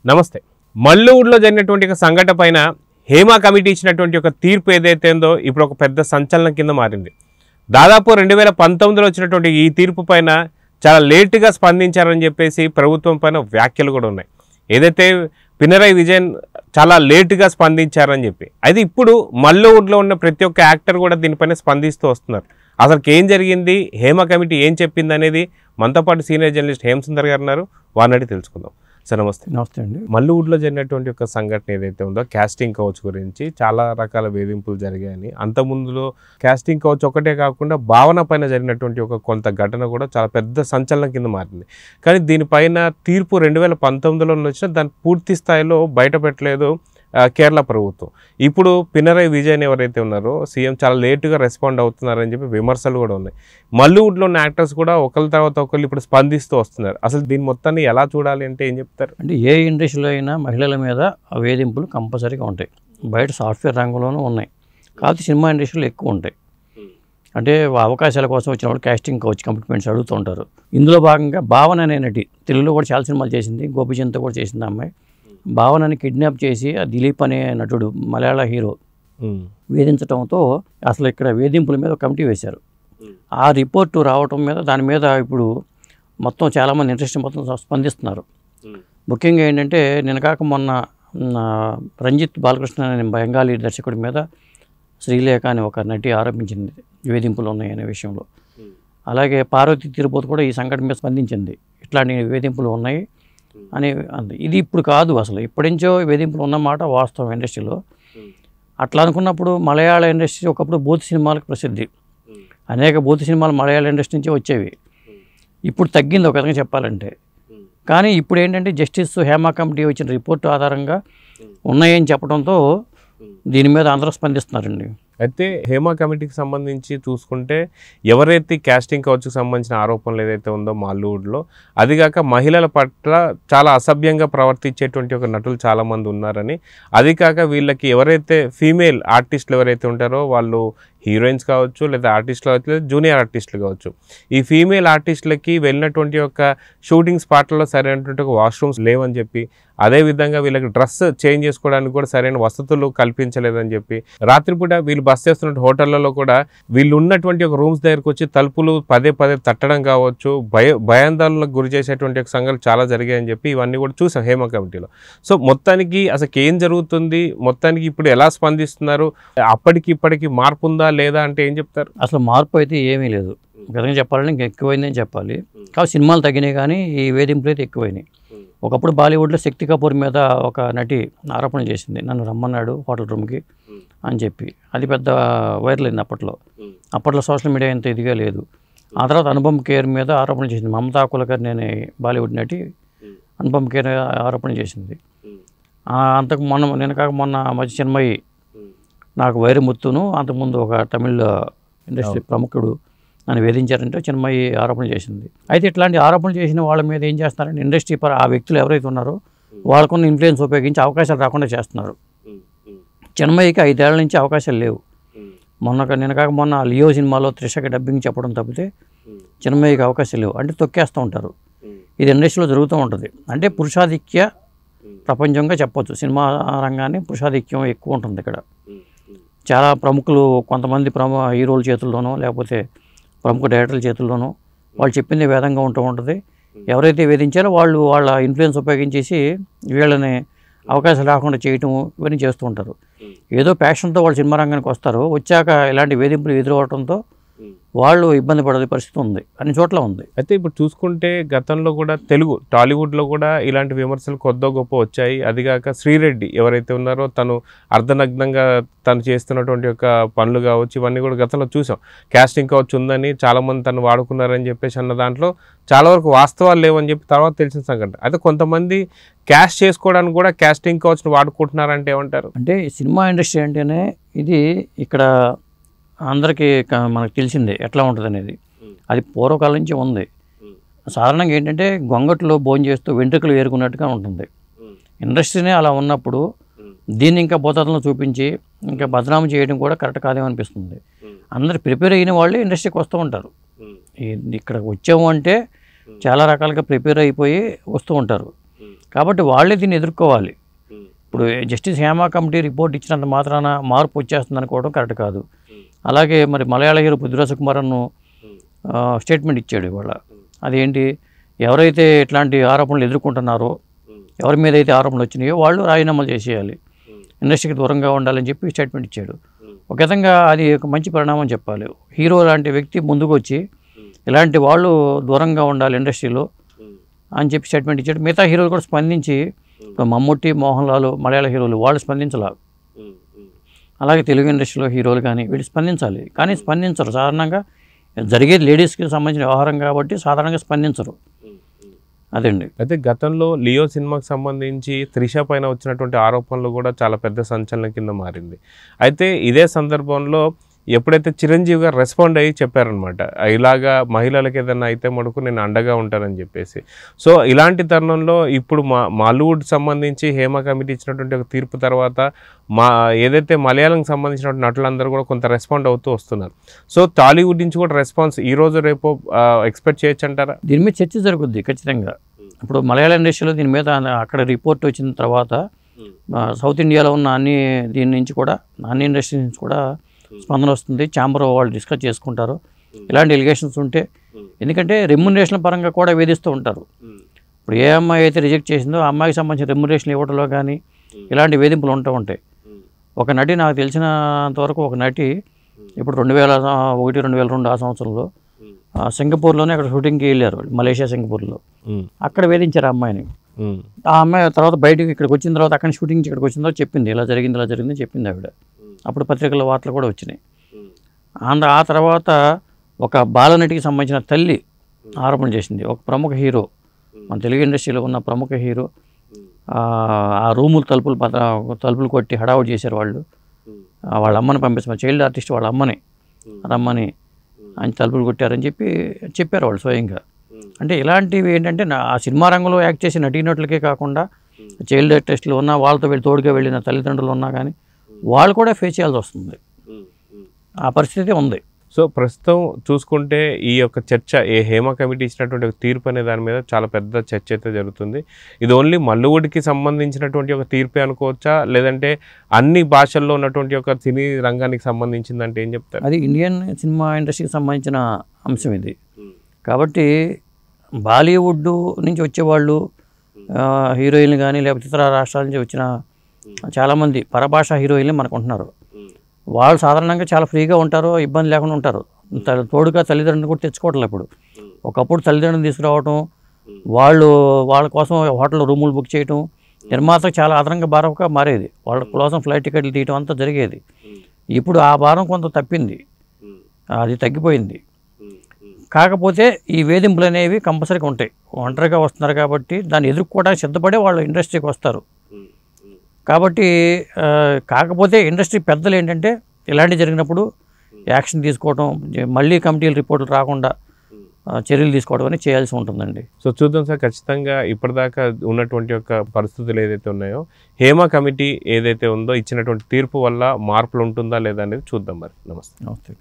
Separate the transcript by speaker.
Speaker 1: నమస్తే. మల్లూరులో జరిగినటువంటి ఒక సంఘటన పైన హేమా కమిటీ ఇచ్చినటువంటి ఒక తీర్పు ఏదైతే ఉందో ఇప్పుడు ఒక పెద్ద సంచలనం కింద మారింది. దాదాపు 2019లో వచ్చినటువంటి ఈ తీర్పు పైన చాలా లేటుగా స్పందించారని చెప్పేసి ప్రభుత్వం పైన వ్యాఖ్యలు కూడా ఉన్నాయి. ఏదైతే పినరయి విజయన్ చాలా లేటుగా స్పందించారని చెప్పి, అయితే ఇప్పుడు మల్లూరులో ఉన్న ప్రతి ఒక్క యాక్టర్ కూడా దీనిపైన స్పందిస్తూ వస్తున్నారు. అసలు ఏం జరిగింది, హేమా కమిటీ ఏం చెప్పింది అనేది మనతో పాటు సీనియర్ జర్నలిస్ట్ హేమసుందర్ గారు ఉన్నారు, వారిని అడిగి తెలుసుకుందాం. సార్ నమస్తే.
Speaker 2: నమస్తే అండి.
Speaker 1: మల్లూరులో జరిగినటువంటి ఒక సంఘటన ఏదైతే ఉందో కాస్టింగ్ కౌచ్ గురించి చాలా రకాల వేధింపులు జరిగాయని, అంతకుముందులో కాస్టింగ్ కౌచ్ ఒకటే కాకుండా భావన పైన జరిగినటువంటి ఒక కొంత ఘటన కూడా చాలా పెద్ద సంచలనం కింద మారింది. కానీ దీనిపైన తీర్పు 2019లో వచ్చిన దాన్ని పూర్తి స్థాయిలో బయట పెట్టలేదు కేరళ ప్రభుత్వం. ఇప్పుడు పినరయి విజయన్ ఎవరైతే ఉన్నారో సీఎం చాలా లేటుగా రెస్పాండ్ అవుతున్నారని చెప్పి విమర్శలు కూడా ఉన్నాయి. మల్లూరులో ఉన్న యాక్టర్స్ కూడా ఒకరి తర్వాత ఒకరు ఇప్పుడు స్పందిస్తూ వస్తున్నారు. అసలు దీని మొత్తాన్ని ఎలా చూడాలి అంటే ఏం చెప్తారు?
Speaker 2: అంటే ఏ ఇండస్ట్రీలో అయినా మహిళల మీద వేధింపులు కంపల్సరీగా ఉంటాయి. బయట సాఫ్ట్వేర్ రంగంలోనూ ఉన్నాయి, కాకపోతే సినిమా ఇండస్ట్రీలో ఎక్కువ ఉంటాయి. అంటే అవకాశాల కోసం వచ్చిన వాళ్ళు కాస్టింగ్ కౌచ్ కమిట్మెంట్స్ అడుగుతూ ఉంటారు. ఇందులో భాగంగా భావన అనే నటి తెలుగులో కూడా చాలా సినిమాలు చేసింది, గోపిచంద్తో కూడా చేసింది. అమ్మాయి భావనని కిడ్నాప్ చేసి ఆ దిలీప్ అనే నటుడు మలయాళ హీరో వేధించడంతో అసలు ఇక్కడ వేధింపుల మీద కమిటీ వేశారు. ఆ రిపోర్టు రావటం మీద దాని మీద ఇప్పుడు మొత్తం చాలామంది ఇంట్రెస్ట్ మొత్తం స్పందిస్తున్నారు. ముఖ్యంగా ఏంటంటే నిన్న కాక మొన్న రంజిత్ బాలకృష్ణ అనే బెంగాలీ దర్శకుడి మీద శ్రీలేఖ అని ఒక నటి ఆరోపించింది వేధింపులు ఉన్నాయనే విషయంలో. అలాగే పార్వతి తిరుపతి కూడా ఈ సంఘటన మీద స్పందించింది, ఇట్లాంటి వేధింపులు ఉన్నాయి అని అంది. ఇది ఇప్పుడు కాదు, అసలు ఇప్పటి నుంచో వేధింపులు ఉన్నమాట వాస్తవం ఇండస్ట్రీలో. అట్లా అనుకున్నప్పుడు మలయాళ ఇండస్ట్రీ ఒకప్పుడు బూత్ సినిమాలకు ప్రసిద్ధి, అనేక బూత్ సినిమాలు మలయాళ ఇండస్ట్రీ నుంచే వచ్చేవి. ఇప్పుడు తగ్గింది ఒక విధంగా చెప్పాలంటే. కానీ ఇప్పుడు ఏంటంటే జస్టిస్ హేమా కమిటీ వచ్చిన రిపోర్టు ఆధారంగా ఉన్నాయని చెప్పడంతో దీని మీద అందరూ స్పందిస్తున్నారండి.
Speaker 1: అయితే హేమా కమిటీకి సంబంధించి చూసుకుంటే ఎవరైతే కాస్టింగ్ కౌచ్కి సంబంధించిన ఆరోపణలు ఏదైతే ఉందో మల్లూరులో, అదిగాక మహిళల పట్ల చాలా అసభ్యంగా ప్రవర్తించేటువంటి ఒక నటులు చాలామంది ఉన్నారని, అది కాక వీళ్ళకి ఎవరైతే ఫీమేల్ ఆర్టిస్టులు ఎవరైతే ఉంటారో వాళ్ళు హీరోయిన్స్ కావచ్చు, లేదా ఆర్టిస్టులు కావచ్చు, లేదా జూనియర్ ఆర్టిస్టులు కావచ్చు, ఈ ఫీమేల్ ఆర్టిస్టులకి వెళ్ళినటువంటి ఒక షూటింగ్ స్పాట్లలో సరైనటువంటి ఒక వాష్రూమ్స్ లేవని చెప్పి, అదేవిధంగా వీళ్ళకి డ్రెస్ చేంజ్ చేసుకోవడానికి కూడా సరైన వసతులు కల్పించలేదని చెప్పి, రాత్రిపూట వీళ్ళు బస్ చేస్తున్న హోటళ్లలో కూడా వీళ్ళు ఉన్నటువంటి ఒక రూమ్స్ దగ్గరకు వచ్చి తలుపులు పదే పదే తట్టడం కావచ్చు, భయాందోళనకు గురి చేసేటువంటి ఒక సంఘటనలు చాలా జరిగాయని చెప్పి ఇవన్నీ కూడా చూసాం హేమా కమిటీలో. సో మొత్తానికి అసలు ఏం జరుగుతుంది, మొత్తానికి ఇప్పుడు ఎలా స్పందిస్తున్నారు, అప్పటికి ఇప్పటికి మార్పు ఉందా లేదా అంటే ఏం చెప్తారు?
Speaker 2: అసలు మార్పు అయితే ఏమీ లేదు, విధంగా చెప్పాలంటే ఇంకా ఎక్కువైందని చెప్పాలి. కాబట్టి సినిమాలు తగ్గినాయి కానీ ఈ వేధింపులు అయితే ఎక్కువైనాయి. ఒకప్పుడు బాలీవుడ్లో శక్తి కపూర్ మీద ఒక నటి ఆరోపణ చేసింది, నన్ను రమ్మన్నాడు హోటల్ రూమ్కి అని చెప్పి. అది పెద్ద వైరల్ అయింది అప్పట్లో సోషల్ మీడియా ఎంత ఇదిగా లేదు. ఆ తర్వాత అనుపమ్ ఖేర్ మీద ఆరోపణ చేసింది, మమతా కులకర్ణి అనే బాలీవుడ్ నటి అనుపమ్ ఖేర్ ఆరోపణ చేసింది. అంతకు నేను కాక మొన్న మధ్య చిన్మయి నాకు వైరముత్తును, అంతకుముందు ఒక తమిళ ఇండస్ట్రీ ప్రముఖుడు నన్ను వేధించారంటే చిన్మయి ఆరోపణ చేసింది. అయితే ఇట్లాంటి ఆరోపణలు చేసిన వాళ్ళ మీద ఏం చేస్తున్నారంటే ఇండస్ట్రీ ఆ వ్యక్తులు ఎవరైతే ఉన్నారో వాళ్ళకున్న ఇన్ఫ్లుయెన్స్ ఉపయోగించి అవకాశాలు రాకుండా చేస్తున్నారు. చిన్మయికి 5 ఏళ్ల నుంచి అవకాశాలు లేవు. నేను కాక మొన్న లియో సినిమాలో త్రిషకి డబ్బింగ్ చెప్పడం తప్పితే చిన్మయికి అవకాశాలు లేవు. అంటే తొక్కేస్తూ ఉంటారు. ఇది ఇండస్ట్రీలో జరుగుతూ ఉంటుంది. అంటే పురుషాధిక్య ప్రపంచంగా చెప్పొచ్చు. సినిమా రంగాన్ని పురుషాధిక్యం ఎక్కువ ఉంటుంది ఇక్కడ. చాలా ప్రముఖులు, కొంతమంది హీరోల చేతుల్లోనో లేకపోతే ప్రముఖ డైరెక్టర్ల చేతుల్లోనో వాళ్ళు చెప్పింది వేదంగా ఉంటూ ఉంటుంది. ఎవరైతే వేధించారో వాళ్ళు వాళ్ళ ఇన్ఫ్లుయెన్స్ ఉపయోగించేసి వీళ్ళని అవకాశాలు రాకుండా చేయటం ఇవన్నీ చేస్తూ ఉంటారు. ఏదో ప్యాషన్తో వాళ్ళు సినిమా రంగానికి వస్తారు, వచ్చాక ఇలాంటి వేధింపులు ఎదురవడంతో వాళ్ళు ఇబ్బంది పడే పరిస్థితి ఉంది, అన్ని చోట్ల ఉంది.
Speaker 1: అయితే ఇప్పుడు చూసుకుంటే గతంలో కూడా టాలీవుడ్లో కూడా ఇలాంటి విమర్శలు కొద్దో గొప్ప వచ్చాయి. అదిగాక శ్రీరెడ్డి ఎవరైతే ఉన్నారో తను అర్ధనగ్నంగా తను చేస్తున్నటువంటి ఒక పనులు కావచ్చు, ఇవన్నీ కూడా గతంలో చూసాం. కాస్టింగ్ కౌచ్ ఉందని చాలామంది తను వాడుకున్నారని చెప్పేసి అన్న దాంట్లో చాలా వరకు వాస్తవాలు లేవని చెప్పి తర్వాత తెలిసిన సంఘటన. అయితే కొంతమంది క్యాస్ట్ చేసుకోవడానికి కూడా కాస్టింగ్ కౌచ్ను వాడుకుంటున్నారంటే ఏమంటారు?
Speaker 2: అంటే సినిమా ఇండస్ట్రీ అంటేనే ఇది ఇక్కడ అందరికీ మనకు తెలిసిందే ఎట్లా ఉంటుంది అనేది. అది పూర్వకాలం నుంచి ఉంది. సాధారణంగా ఏంటంటే గొంగట్లో భోజనం చేస్తూ వెంట్రుకలు ఏరుకున్నట్టుగా ఉంటుంది. ఇండస్ట్రీనే అలా ఉన్నప్పుడు దీన్ని ఇంకా భూతత్వంలో చూపించి ఇంకా బదనామం చేయడం కూడా కరెక్ట్ కాదేమనిపిస్తుంది. అందరు ప్రిపేర్ అయిన వాళ్ళే ఇండస్ట్రీకి వస్తూ ఉంటారు. ఇక్కడ వచ్చాము అంటే చాలా రకాలుగా ప్రిపేర్ అయిపోయి వస్తూ ఉంటారు. కాబట్టి వాళ్ళే దీన్ని ఎదుర్కోవాలి. ఇప్పుడు జస్టిస్ హేమా కమిటీ రిపోర్ట్ ఇచ్చినంత మాత్రాన మార్పు వచ్చేస్తుంది అనుకోవడం కరెక్ట్ కాదు. అలాగే మరి మలయాళ హీరో పృథ్వీరాజ్ సుకుమారన్ స్టేట్మెంట్ ఇచ్చాడు ఇవాళ. అదేంటి, ఎవరైతే ఇట్లాంటి ఆరోపణలు ఎదుర్కొంటున్నారో, ఎవరి మీద అయితే ఆరోపణలు వచ్చినాయో వాళ్ళు రాజీనామాలు చేసేయాలి, ఇండస్ట్రీకి దూరంగా ఉండాలని చెప్పి స్టేట్మెంట్ ఇచ్చాడు. ఒక విధంగా అది ఒక మంచి పరిణామం చెప్పాలి. హీరో లాంటి వ్యక్తి ముందుకు వచ్చి ఇలాంటి వాళ్ళు దూరంగా ఉండాలి ఇండస్ట్రీలో అని చెప్పి స్టేట్మెంట్ ఇచ్చాడు. మిగతా హీరోలు కూడా స్పందించి, మమ్ముట్టి, మోహన్ లాల్ మలయాళ హీరోలు వాళ్ళు స్పందించాలి. అలాగే తెలుగు ఇండస్ట్రీలో హీరోలు కానీ వీళ్ళు స్పందించాలి, కానీ స్పందించరు. సాధారణంగా జరిగేది లేడీస్కి సంబంధించిన వ్యవహారం కాబట్టి సాధారణంగా స్పందించరు. అదండి.
Speaker 1: అయితే గతంలో లియో సినిమాకి సంబంధించి త్రిష పైన వచ్చినటువంటి ఆరోపణలు కూడా చాలా పెద్ద సంచలనం కింద మారింది. అయితే ఇదే సందర్భంలో ఎప్పుడైతే చిరంజీవి గారు రెస్పాండ్ అయ్యి చెప్పారనమాట, ఇలాగా మహిళలకు ఏదైనా అయితే మటుకు నేను అండగా ఉంటానని చెప్పేసి. సో ఇలాంటి తరుణంలో ఇప్పుడు మాలీవుడ్ సంబంధించి హేమ కమిటీ ఇచ్చినటువంటి ఒక తీర్పు తర్వాత ఏదైతే మలయాళంకి సంబంధించిన నటులందరూ కూడా కొంత రెస్పాండ్ అవుతూ వస్తున్నారు. సో టాలీవుడ్ నుంచి కూడా రెస్పాన్స్ ఈరోజు రేపు ఎక్స్పెక్ట్ చేయొచ్చు అంటారా?
Speaker 2: దీని మీద చర్చ జరుగుద్ది ఖచ్చితంగా. ఇప్పుడు మలయాళ ఇండస్ట్రీలో దీని మీద అక్కడ రిపోర్ట్ వచ్చిన తర్వాత సౌత్ ఇండియాలో ఉన్న దీని నుంచి కూడా అన్ని ఇండస్ట్రీ నుంచి కూడా స్పందన వస్తుంది. ఛాంబర్ వాళ్ళు డిస్కస్ చేసుకుంటారు ఇలాంటి ఎలిగేషన్స్ ఉంటే. ఎందుకంటే రెమ్యునరేషన్ పరంగా కూడా వేధిస్తూ ఉంటారు. ఇప్పుడు ఏ అమ్మాయి అయితే రిజెక్ట్ చేసిందో ఆ అమ్మాయికి సంబంధించిన రెమ్యునరేషన్ ఇవ్వడంలో కానీ ఇలాంటి వేధింపులు ఉంటూ ఉంటాయి. ఒక నటి, నాకు తెలిసినంతవరకు ఒక నటి ఇప్పుడు 2001, 2002 ఆ సంవత్సరంలో సింగపూర్లోనే అక్కడ షూటింగ్కి వెళ్ళారు, మలేషియా సింగపూర్లో. అక్కడ వేధించారు ఆ అమ్మాయిని. ఆ అమ్మాయి తర్వాత బయటకు ఇక్కడికి వచ్చిన తర్వాత, అక్కడ షూటింగ్ నుంచి ఇక్కడికి వచ్చిన తర్వాత చెప్పింది, ఇలా జరిగింది చెప్పింది ఆవిడ. అప్పుడు పత్రికల వార్తలు కూడా వచ్చినాయి. ఆ తర్వాత ఒక బాలనటికి సంబంధించిన తల్లి ఆరోపణ చేసింది. ఒక ప్రముఖ హీరో, మన తెలుగు ఇండస్ట్రీలో ఉన్న ప్రముఖ హీరో, ఆ రూములు తలుపులు కొట్టి హడావుడి చేశారు వాళ్ళు. వాళ్ళ అమ్మని పంపిస్తారు, చైల్డ్ ఆర్టిస్ట్ వాళ్ళ అమ్మని రమ్మని ఆయన తలుపులు కొట్టారని చెప్పారు వాళ్ళు స్వయంగా. అంటే ఇలాంటివి ఏంటంటే ఆ సినిమా రంగంలో యాక్ట్ చేసే నటీనటులకే కాకుండా చైల్డ్ ఆర్టిస్టులు ఉన్నా, వాళ్ళతో తోడుగా వెళ్ళిన తల్లిదండ్రులు ఉన్నా కానీ వాళ్ళు కూడా ఫేస్ చేయాల్సి వస్తుంది. ఆ పరిస్థితి ఉంది.
Speaker 1: సో ప్రస్తుతం చూసుకుంటే ఈ యొక్క చర్చ, ఏ హేమ కమిటీ ఇచ్చినటువంటి ఒక తీర్పు అనే దాని మీద చాలా పెద్ద చర్చ అయితే జరుగుతుంది. ఇది ఓన్లీ మల్లువుడ్కి సంబంధించినటువంటి ఒక తీర్పే అనుకోవచ్చా, లేదంటే అన్ని భాషల్లో ఉన్నటువంటి ఒక సినీ రంగానికి సంబంధించిందంటే ఏం చెప్తారు?
Speaker 2: అది ఇండియన్ సినిమా ఇండస్ట్రీకి సంబంధించిన అంశం ఇది. కాబట్టి బాలీవుడ్ నుంచి వచ్చేవాళ్ళు, హీరోయిన్లు కానీ లేకపోతే ఇతర రాష్ట్రాల నుంచి వచ్చిన చాలామంది పరభాషా హీరోయిన్లు మనకు ఉంటున్నారు. వాళ్ళు సాధారణంగా చాలా ఫ్రీగా ఉంటారు, ఇబ్బంది లేకుండా ఉంటారు. తోడుగా తల్లిదండ్రులు కూడా తెచ్చుకోవట్లేదు. ఇప్పుడు ఒకప్పుడు తల్లిదండ్రులు తీసుకురావటం, వాళ్ళ కోసం హోటల్లో రూములు బుక్ చేయటం నిర్మాతకు చాలా అదనంగా భారంగా మారేది. వాళ్ళ కోసం ఫ్లైట్ టికెట్లు తీయటం అంతా జరిగేది. ఇప్పుడు ఆ భారం కొంత తప్పింది, అది తగ్గిపోయింది. కాకపోతే ఈ వేధింపులు అనేవి కంపల్సరీగా ఉంటాయి. ఒంటరిగా వస్తున్నారు కాబట్టి దాన్ని ఎదుర్కోవడానికి సిద్ధపడే వాళ్ళు ఇండస్ట్రీకి వస్తారు. కాబట్టి కాకపోతే ఇండస్ట్రీ పెద్దలు ఏంటంటే ఇలాంటివి జరిగినప్పుడు యాక్షన్ తీసుకోవడం, మళ్ళీ కమిటీల రిపోర్టులు రాకుండా చర్యలు తీసుకోవడం అనేది చేయాల్సి ఉంటుందండి.
Speaker 1: సో చూద్దాం సార్, ఖచ్చితంగా ఇప్పటిదాకా ఉన్నటువంటి యొక్క పరిస్థితులు ఏదైతే ఉన్నాయో, హేమ కమిటీ ఏదైతే ఉందో ఇచ్చినటువంటి తీర్పు వల్ల మార్పులు ఉంటుందా లేదా అనేది చూద్దాం. మరి నమస్తే.